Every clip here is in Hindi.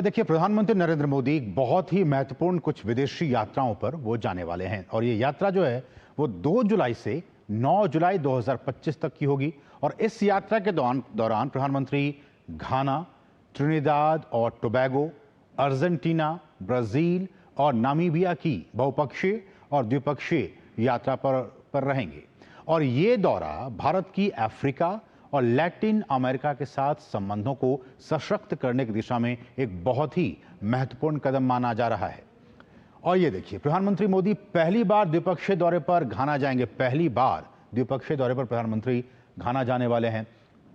देखिए, प्रधानमंत्री नरेंद्र मोदी बहुत ही महत्वपूर्ण कुछ विदेशी यात्राओं पर वो जाने वाले हैं और ये यात्रा जो है वो 2 जुलाई से 9 जुलाई 2025 तक की होगी। और इस यात्रा के दौरान प्रधानमंत्री घाना, ट्रिनिदाद और टोबैगो, अर्जेंटीना, ब्राजील और नामीबिया की बहुपक्षीय और द्विपक्षीय यात्रा पर रहेंगे। और ये दौरा भारत की अफ्रीका और लैटिन अमेरिका के साथ संबंधों को सशक्त करने की दिशा में एक बहुत ही महत्वपूर्ण कदम माना जा रहा है। और ये देखिए, प्रधानमंत्री मोदी पहली बार द्विपक्षीय दौरे पर घाना जाएंगे। पहली बार द्विपक्षीय दौरे पर प्रधानमंत्री घाना जाने वाले हैं।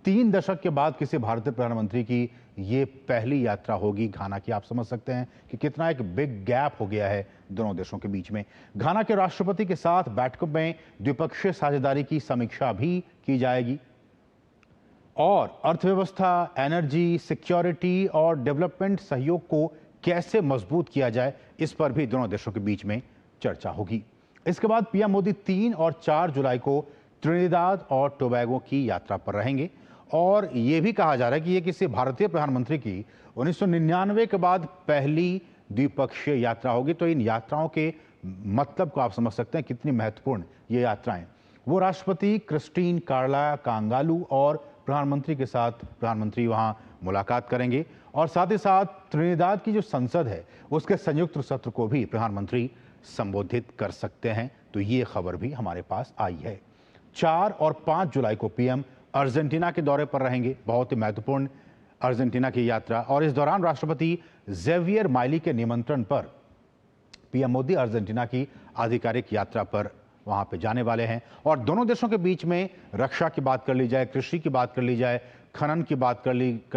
3 दशक के बाद किसी भारतीय प्रधानमंत्री की ये पहली यात्रा होगी घाना की। आप समझ सकते हैं कि कितना एक बिग गैप हो गया है दोनों देशों के बीच में। घाना के राष्ट्रपति के साथ बैठकों में द्विपक्षीय साझेदारी की समीक्षा भी की जाएगी और अर्थव्यवस्था, एनर्जी, सिक्योरिटी और डेवलपमेंट सहयोग को कैसे मजबूत किया जाए, इस पर भी दोनों देशों के बीच में चर्चा होगी। इसके बाद पीएम मोदी 3 और 4 जुलाई को त्रिनिदाद और टोबैगो की यात्रा पर रहेंगे। और यह भी कहा जा रहा है कि यह किसी भारतीय प्रधानमंत्री की 1999 के बाद पहली द्विपक्षीय यात्रा होगी। तो इन यात्राओं के मतलब को आप समझ सकते हैं कितनी महत्वपूर्ण ये यात्राएं। वो राष्ट्रपति क्रिस्टीन कार्ला कांगालू और प्रधानमंत्री के साथ प्रधानमंत्री वहां मुलाकात करेंगे और साथ ही साथ त्रिनिदाद की जो संसद है उसके संयुक्त सत्र को भी प्रधानमंत्री संबोधित कर सकते हैं। तो ये खबर भी हमारे पास आई है। 4 और 5 जुलाई को पीएम अर्जेंटीना के दौरे पर रहेंगे। बहुत ही महत्वपूर्ण अर्जेंटीना की यात्रा। और इस दौरान राष्ट्रपति जेवियर माइली के निमंत्रण पर पीएम मोदी अर्जेंटीना की आधिकारिक यात्रा पर वहां पे जाने वाले हैं। और दोनों देशों के बीच में रक्षा की बात कर ली जाए, कृषि की बात कर ली जाए, खनन की बात कर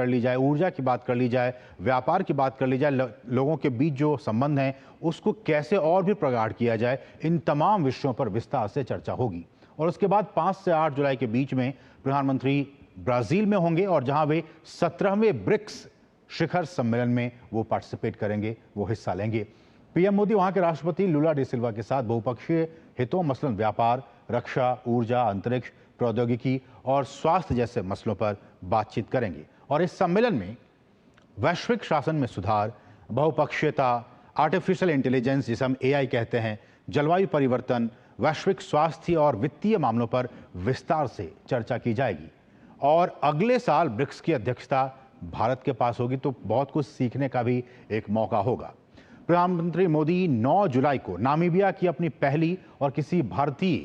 ली जाए, ऊर्जा की बात कर ली जाए, व्यापार की बात कर ली जाए, लोगों के बीच जो संबंध हैं उसको कैसे और भी प्रगाढ़ किया जाए, इन तमाम विषयों पर विस्तार से चर्चा होगी। और उसके बाद 5 से 8 जुलाई के बीच में प्रधानमंत्री ब्राजील में होंगे और जहां वे 17वें ब्रिक्स शिखर सम्मेलन में वो पार्टिसिपेट करेंगे, वो हिस्सा लेंगे। पीएम मोदी वहां के राष्ट्रपति लुला डी सिल्वा के साथ बहुपक्षीय हितों मसलन व्यापार, रक्षा, ऊर्जा, अंतरिक्ष, प्रौद्योगिकी और स्वास्थ्य जैसे मसलों पर बातचीत करेंगे। और इस सम्मेलन में वैश्विक शासन में सुधार, बहुपक्षीयता, आर्टिफिशियल इंटेलिजेंस जिसे हम एआई कहते हैं, जलवायु परिवर्तन, वैश्विक स्वास्थ्य और वित्तीय मामलों पर विस्तार से चर्चा की जाएगी। और अगले साल ब्रिक्स की अध्यक्षता भारत के पास होगी, तो बहुत कुछ सीखने का भी एक मौका होगा। प्रधानमंत्री मोदी 9 जुलाई को नामीबिया की अपनी पहली और किसी भारतीय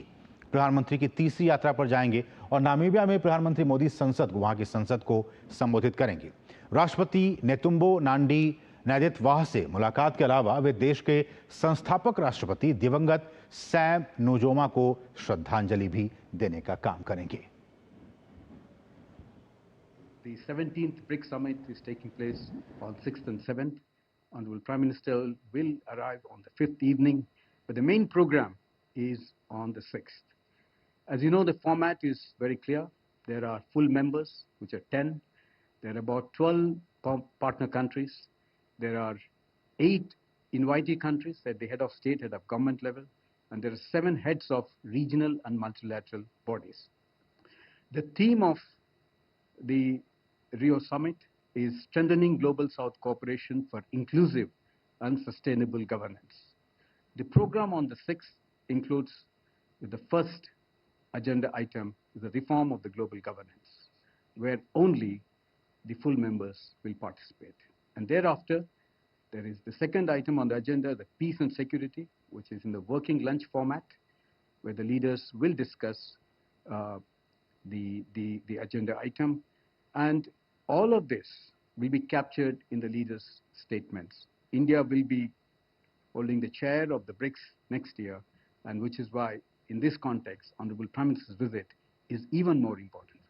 प्रधानमंत्री की तीसरी यात्रा पर जाएंगे और नामीबिया में प्रधानमंत्री मोदी वहां की संसद को संबोधित करेंगे। राष्ट्रपति नेतुम्बो नांडी नैदितवाह से मुलाकात के अलावा वे देश के संस्थापक राष्ट्रपति दिवंगत सैम नुजोमा को श्रद्धांजलि भी देने का काम करेंगे। The 17th BRICS summit is taking place on 6th and 7th. Honorable Prime Minister will arrive on the 5th evening, but the main program is on the 6th. As you know, the format is very clear. There are full members, which are 10. There are about 12 partner countries. There are 8 invitee countries at the head of state, head of government level, and there are 7 heads of regional and multilateral bodies. The theme of the Rio Summit is strengthening global South cooperation for inclusive and sustainable governance. The program on the 6th includes the first agenda item, the reform of the global governance, where only the full members will participate. And thereafter, there is the second item on the agenda, the peace and security, which is in the working lunch format, where the leaders will discuss the agenda item. And all of this will be captured in the leaders' statements. India will be holding the chair of the BRICS next year, and which is why, in this context, Honorable Prime Minister's visit is even more important.